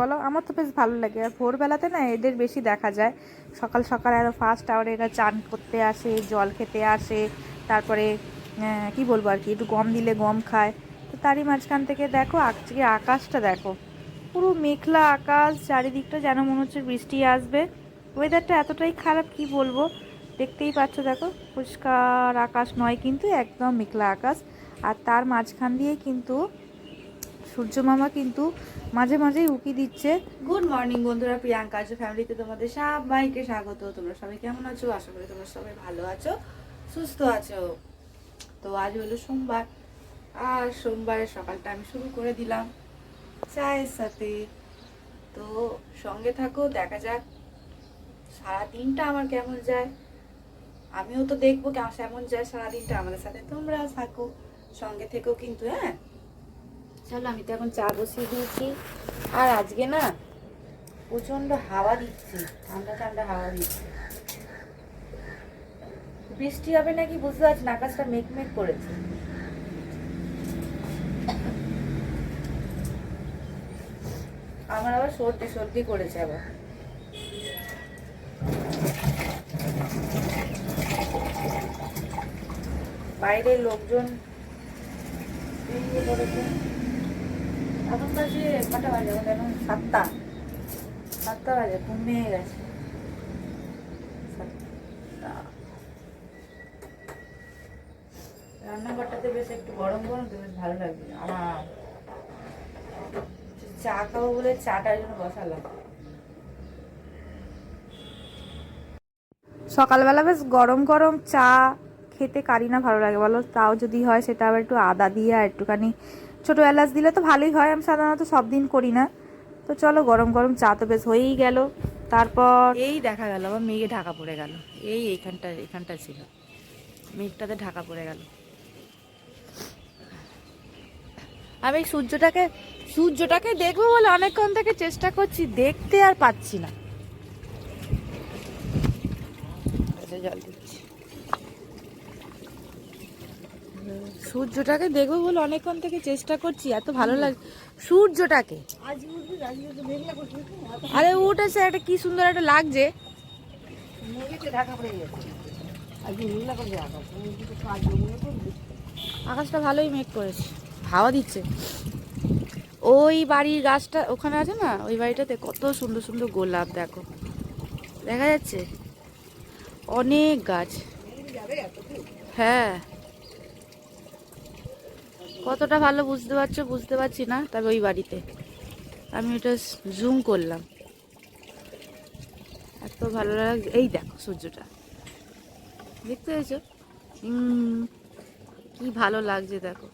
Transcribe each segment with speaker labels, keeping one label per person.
Speaker 1: বলো? আমার তো বেশ ভালো লাগে। আর ভোরবেলাতে না এদের বেশি দেখা যায়, সকাল সকাল আরও ফার্স্ট আওয়ারে এরা চান করতে আসে, জল খেতে আসে, তারপরে কি বলবো আর কি, একটু গম দিলে গম খায়। তো তারই মাঝখান থেকে দেখো আজকে আকাশটা দেখো, পুরো মেঘলা আকাশ, চারিদিকটা যেন মনে হচ্ছে বৃষ্টি আসবে। ওয়েদারটা এতটাই খারাপ কি বলবো, দেখতেই পাচ্ছ দেখো, পরিষ্কার আকাশ নয় কিন্তু, একদম মেঘলা আকাশ। আর তার মাঝখান দিয়ে কিন্তু সূর্য মামা কিন্তু মাঝে মাঝেই উকি দিচ্ছে। গুড মর্নিং বন্ধুরা, প্রিয়াঙ্কা আছো ফ্যামিলিতে তোমাদের সবাইকে স্বাগত। তোমরা সবাই কেমন আছো? আশা করি তোমরা সবাই ভালো আছো, সুস্থ আছো। তো আজ হলো সোমবার, আর সোমবারের সকালটা আমি শুরু করে দিলাম চায়ের সাথে। তো সঙ্গে থাকো, দেখা যাক সারাদিনটা আমার কেমন যায়। আমিও তো দেখবো কেমন যায় সারাদিনটা, আমাদের সাথে তোমরা থাকো, সঙ্গে থেকো কিন্তু। হ্যাঁ চলো, আমি তো এখন চা বসিয়ে দিয়েছি। আর আজকে না প্রচন্ড হাওয়া দিচ্ছে, ঠান্ডা ঠান্ডা হাওয়া দিচ্ছে। বৃষ্টি হবে নাকি বুঝতে পারছি না, আকাশটা মেঘ করেছে। আমার আবার সর্দি করেছে আবার। বাইরের লোকজন বেরিয়ে পড়েছে। এখন বাজে কটা বাজে? এখন 7টা বাজে, ঘুমিয়ে গেছে। রান্নাঘরটাতে বেশ একটু গরম গরম তো বেশ ভালো লাগবে। আর চা খাবো বলে চাটার জন্য বসালাম। সকালবেলা বেশ গরম গরম চা খেতে কারি না ভালো লাগে বলো? তাও যদি হয় সেটা আবার একটু আদা দিয়ে আর একটুখানি ছোটো এলাচ দিলে তো ভালোই হয়। আমি সাধারণত সব দিন করি না। তো চলো, গরম গরম চা তো বেশ হয়েই গেল। তারপর এই দেখা গেল আবার মেঘে ঢাকা পড়ে গেল। এখানটা ছিল, মেঘটাতে ঢাকা পড়ে গেল। আমি সূর্যটাকে দেখবো বলে অনেকক্ষণ থেকে চেষ্টা করছি, দেখতে আর পাচ্ছি না। জল দিচ্ছি। সূর্যটাকে দেখবো বলে অনেকক্ষণ থেকে চেষ্টা করছি, এত ভালো লাগে সূর্যটাকে। আরে উঠেছে, একটা কি সুন্দর একটা লাগছে। আকাশটা ভালোই মেঘ করেছে, হাওয়া দিচ্ছে। ওই বাড়ির গাছটা ওখানে আছে না, ওই বাড়িটাতে কত সুন্দর সুন্দর গোলাপ দেখো, দেখা যাচ্ছে অনেক গাছ। হ্যাঁ, কতটা ভালো বুঝতে পারছি না, তবে ওই বাড়িতে আমি এটা জুম করলাম, এত ভালো লাগছে। এই দেখো সূর্যটা, দেখতে পেয়েছো? কি ভালো লাগছে দেখো।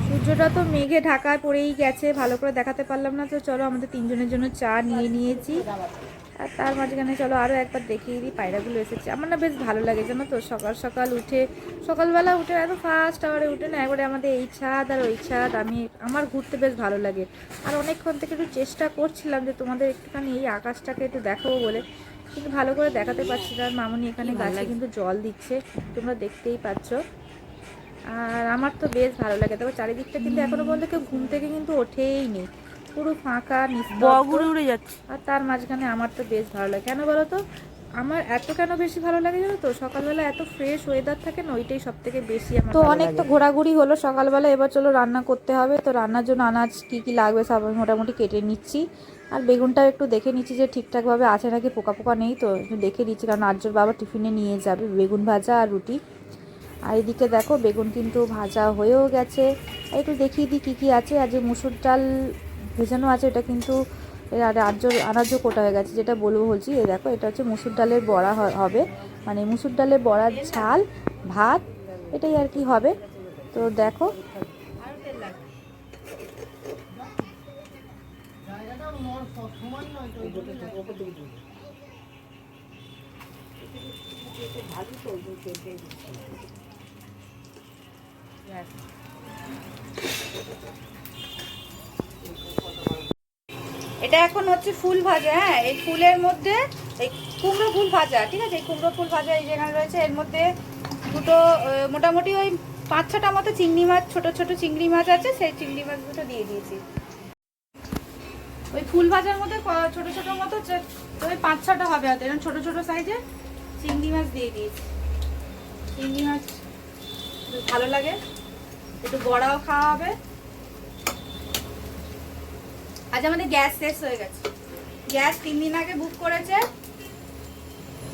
Speaker 1: সূর্যটা তো মেঘে ঢাকায় পড়েই গেছে, ভালো করে দেখাতে পারলাম না। তো চলো, আমাদের তিনজনের জন্য চা নিয়ে নিয়েছি। আর তার মাঝখানে চলো আরও একবার দেখিয়ে দিই, পায়রাগুলো এসেছে। আমার না বেশ ভালো লাগে জানো তো, সকালবেলা উঠে এত ফার্স্ট আওয়ারে উঠে না, একবারে আমাদের এই ছাদ আর ওই ছাদ, আমার ঘুরতে বেশ ভালো লাগে। আর অনেকক্ষণ থেকে একটু চেষ্টা করছিলাম যে তোমাদের একটুখানি এই আকাশটাকে একটু দেখাবো বলে, কিন্তু ভালো করে দেখাতে পারছি না। আর মামনি এখানে গাছে কিন্তু জল দিচ্ছে, তোমরা দেখতেই পাচ্ছ। আর আমার তো বেশ ভালো লাগে। তবে চারিদিকটা কিন্তু এখনো পর্যন্ত কেউ ঘুম থেকে কিন্তু ওঠেই নেই, পুরো ফাঁকা নিস্তব্ধ উড়ে যাচ্ছে। আর তার মাঝখানে আমার তো বেশ ভালো লাগে। কেন বলো তো, আমার এত কেন বেশি ভালো লাগে জানো তো? সকালবেলা এত ফ্রেশ ওয়েদার থাকে না, ওইটাই সব থেকে বেশি আমার তো। অনেক তো ঘোরাঘুরি হলো সকালবেলা, এবার চলো রান্না করতে হবে। তো রান্নার জন্য আনাজ কি কি লাগবে সব আমি মোটামুটি কেটে নিচ্ছি। আর বেগুনটাও একটু দেখে নিচ্ছি যে ঠিকঠাকভাবে আছে নাকি, পোকা পোকা নেই তো, একটু দেখে নিচ্ছি, কারণ আর্যর বাবা টিফিনে নিয়ে যাবে বেগুন ভাজা আর রুটি। আর এদিকে দেখো বেগুন কিন্তু ভাজা হয়েও গেছে। একটু দেখিয়ে দিই কী কী আছে। আর যে মুসুর ডাল ভেজানো আছে, এটা কিন্তু আনার্য কোটা হয়ে গেছে, যেটা বলছি। এই দেখো, এটা হচ্ছে মুসুর ডালের বড়া হবে, মানে মুসুর ডালের বড়ার ঝাল ভাত, এটাই আর কি হবে। তো দেখো, এটা এখন হচ্ছে ফুল ভাজা। হ্যাঁ, এই ফুলের মধ্যে এই কুমড়ো ফুল ভাজা, ঠিক আছে, এই কুমড়ো ফুল ভাজা এই যেখানে রয়েছে, এর মধ্যে দুটো মোটামুটি ওই 5-6টা মতো চিংড়ি মাছ, ছোট ছোট চিংড়ি মাছ আছে, সেই চিংড়ি মাছ দুটো দিয়ে দিয়েছি। ওই ফুল ভাজার মধ্যে ছোট ছোট মতো ওই 5-6টা হবে হয়তো, এরকম ছোট ছোট সাইজের চিংড়ি মাছ দিয়ে দিয়েছি। চিংড়ি মাছ ভালো লাগে, একটু বড়াও খাওয়া হবে। আজ আমাদের গ্যাস শেষ হয়ে গেছে, গ্যাস 3 দিন আগে বুক করেছে,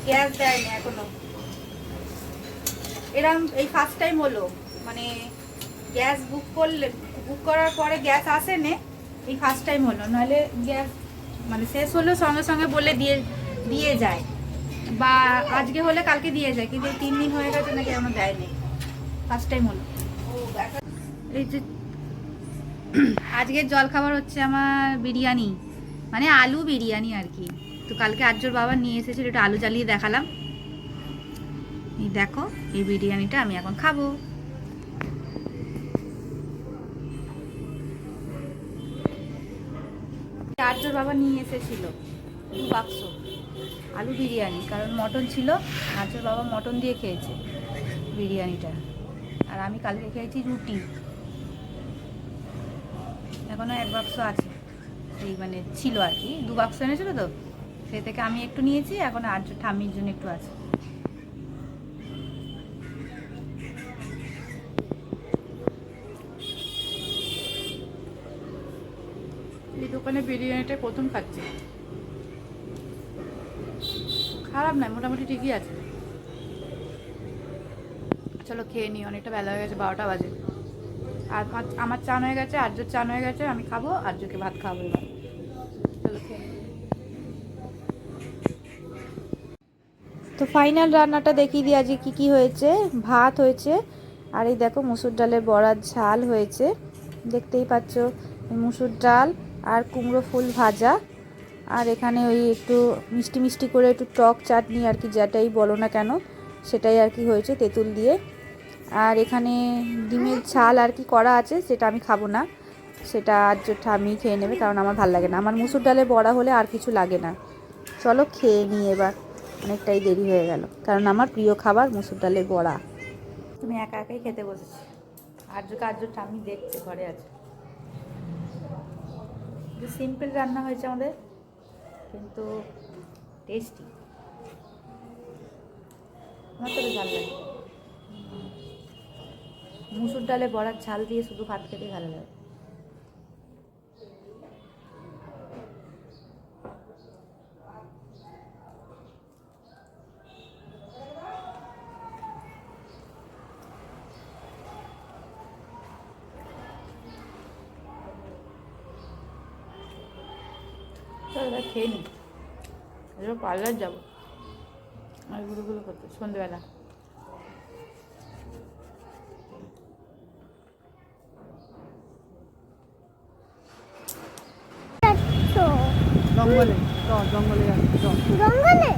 Speaker 1: গ্যাস দেয়নি এখনো। এরকম এই ফার্স্ট টাইম হলো, মানে গ্যাস বুক করার পরে গ্যাস আসেনি, এই ফার্স্ট টাইম হলো। নাহলে গ্যাস মানে শেষ হলো সঙ্গে সঙ্গে বলে দিয়ে যায়, বা আজকে হলে কালকে দিয়ে যায়, কিন্তু 3 দিন হয়ে গেছে নাকি এখনো দেয়নি, ফার্স্ট টাইম হলো। এই যে আজকের জলখাবার হচ্ছে আমার বিরিয়ানি, মানে আলু বিরিয়ানি আর কি। তো কালকে আর্যর বাবা নিয়ে এসেছিল, একটু আলু জ্বালিয়ে দেখালাম। এই দেখো, এই বিরিয়ানিটা আমি এখন খাবো। আর্যর বাবা নিয়ে এসেছিল 2 বাক্স আলু বিরিয়ানি, কারণ মটন ছিল, আর্যর বাবা মটন দিয়ে খেয়েছে বিরিয়ানিটা, আর আমি কালকে খেয়েছি রুটি। এখনো 1 বাক্স আছে, এই মানে ছিল আর কি, 2 বাক্স এনেছিল তো, সে থেকে আমি একটু নিয়েছি, এখন আর্য ঠাম্মির জন্য একটু আছে। এই দোকানে বিরিয়ানিটা প্রথম খাচ্ছি, খারাপ নয়, মোটামুটি ঠিকই আছে। চলো খেয়ে নিই, অনেকটা বেলা হয়ে গেছে, 12টা বাজে। আর আমার চান হয়ে গেছে, আর্যর চান হয়ে গেছে, আমি খাবো, আর্যকে ভাত খাবো এবার। চলো খেয়ে নিই। তো ফাইনাল রান্নাটা দেখিয়ে দিই আজকে কী হয়েছে। ভাত হয়েছে, আর এই দেখো মুসুর ডালের বড়ার ঝাল হয়েছে, দেখতেই পাচ্ছ, মুসুর ডাল আর কুমড়ো ফুল ভাজা, আর এখানে ওই একটু মিষ্টি মিষ্টি করে একটু টক চাটনি আর কি, যেটাই বলো না কেন সেটাই আর কি হয়েছে, তেঁতুল দিয়ে। আর এখানে ডিমের ঝাল আর কি করা আছে, সেটা আমি খাবো না, সেটা আজ ঠাম্মি খেয়ে নেবে, কারণ আমার ভালো লাগে না, আমার মুসুর ডালে বড়া হলে আর কিছু লাগে না। চলো খেয়ে নিই এবার, অনেকটাই দেরি হয়ে গেল, কারণ আমার প্রিয় খাবার মুসুর ডালের বড়া। তুমি একা একাই খেতে বসেছি, আর্য ঠাম্মি দেখছে, ঘরে আছে। সিম্পল রান্না হয়েছে আমাদের, কিন্তু টেস্টি, আমার তো বেশ ভালো লাগে। মুসুর ডালে বড়ার ঝাল দিয়ে শুধু ভাত খেতে ভালো লাগে। চলো এবার খেয়ে নিই, এবার পার্লার যাবো আর গুলো করতে সন্ধ্যেবেলা। জঙ্গলে জঙ্গলে জঙ্গলে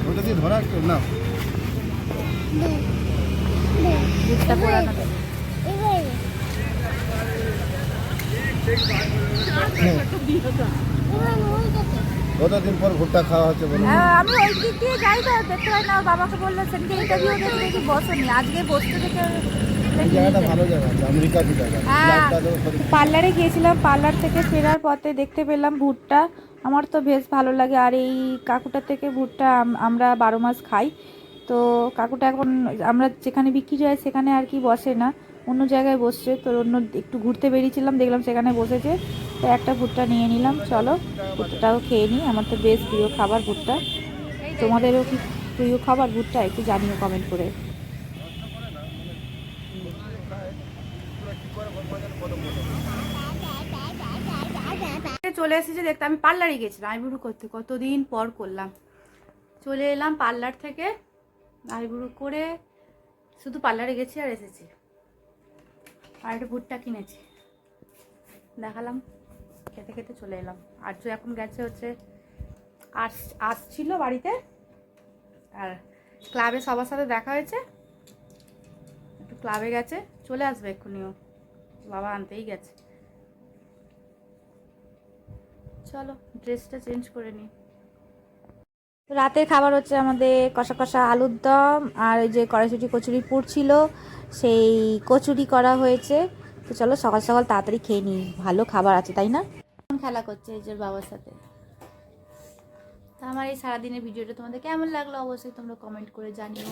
Speaker 1: ওটা দিয়ে ধরা না, ভুট্টা পোড়ানো কতদিন পর ভুট্টা খাওয়া হচ্ছে বলো। আমি ওই দিক দিয়ে যাই তো দেখতে পাই না, বাবাকে বললে সেদিকে ইন্টারভিউ দিতে দেখি বসেনি, আজকে বসতে দেখে ভালো জায়গা, আমেরিকার জায়গা। পার্লারে গিয়েছিলাম, পার্লার থেকে ফেরার পথে দেখতে পেলাম ভুট্টা, আমার তো বেশ ভালো লাগে, আর এই কাকুটার থেকে ভুট্টা আমরা 12 মাস খাই। তো কাকুটা এখন আমরা যেখানে বিক্রি হয় সেখানে আর কি বসে না, অন্য জায়গায় বসছে, তো অন্য একটু ঘুরতে বেরিয়েছিলাম, দেখলাম সেখানে বসেছে, তো একটা ভুট্টা নিয়ে নিলাম। চলো ভুট্টাটাও খেয়ে নিই, আমার তো বেশ প্রিয় খাবার ভুট্টা। তোমাদেরও কি প্রিয় খাবার ভুট্টা, একটু জানিও কমেন্ট করে। চলে এসেছে দেখতে, আমি পার্লারে গেছিলাম আইব্রু করতে, কতদিন পর করলাম, চলে এলাম পার্লার থেকে, আইব্রু করে শুধু পার্লারে গেছি আর এসেছি, আর একটা ভুট্টা কিনেছি, দেখালাম, খেতে খেতে চলে এলাম। আর্য এখন গেছে হচ্ছে আসছিল বাড়িতে, আর ক্লাবে সবার সাথে দেখা হয়েছে, একটু ক্লাবে গেছে, চলে আসবে এক্ষুনিও, বাবা আনতেই গেছে। চলো ড্রেসটা চেঞ্জ করে নিই। রাতের খাবার হচ্ছে আমাদের কষা কষা আলুর দম, আর এই যে কড়াইশুঁটি কচুরি পুড়ছিল সেই কচুরি করা হয়েছে। তো চলো সকাল সকাল তাড়াতাড়ি খেয়ে নিই, ভালো খাবার আছে তাই না। খেলা করছে এই যে বাবার সাথে। তো আমার এই সারাদিনের ভিডিওটা তোমাদের কেমন লাগলো অবশ্যই তোমরা কমেন্ট করে জানিও,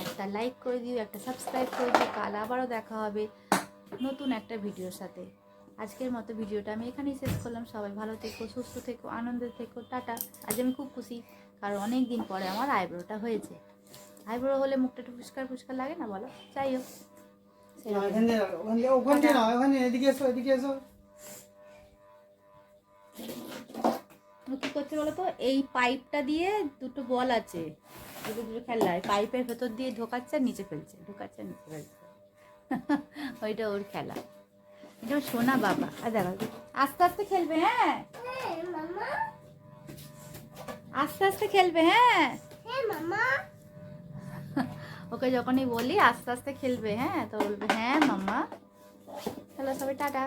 Speaker 1: একটা লাইক করে দিও, একটা সাবস্ক্রাইব করে দিও। কাল আবারও দেখা হবে নতুন একটা ভিডিওর সাথে। আজকের মতো ভিডিওটা আমি এখানেই শেষ করলাম। সবাই ভালো থেকো, সুস্থ থেকো, আনন্দে থেকো, টাটা। আজ আমি খুব খুশি, কারণ অনেক দিন পরে আমার আইব্রোটা হয়েছে। আইব্রো হলে মুখটা একটু পরিষ্কার পরিষ্কার লাগে না বলো, যাই হোক। কি করছে বলো তো, এই পাইপটা দিয়ে দুটো বল আছে, দুটো দুটো খেলা, পাইপের ভেতর দিয়ে ঢোকাচ্ছে আর নিচে ফেলছে, ঢোকাচ্ছে আর নিচে ফেলছে। ওইটা ওর খেলা, এটা সোনা বাবা। আর দেখো আস্তে আস্তে খেলবে, হ্যাঁ আস্তে আস্তে খেলবে, হ্যাঁ ওকে যখনই বলি আস্তে আস্তে খেলবে, হ্যাঁ তো বলবে হ্যাঁ মাম্মা। চলো সবাই টাটা।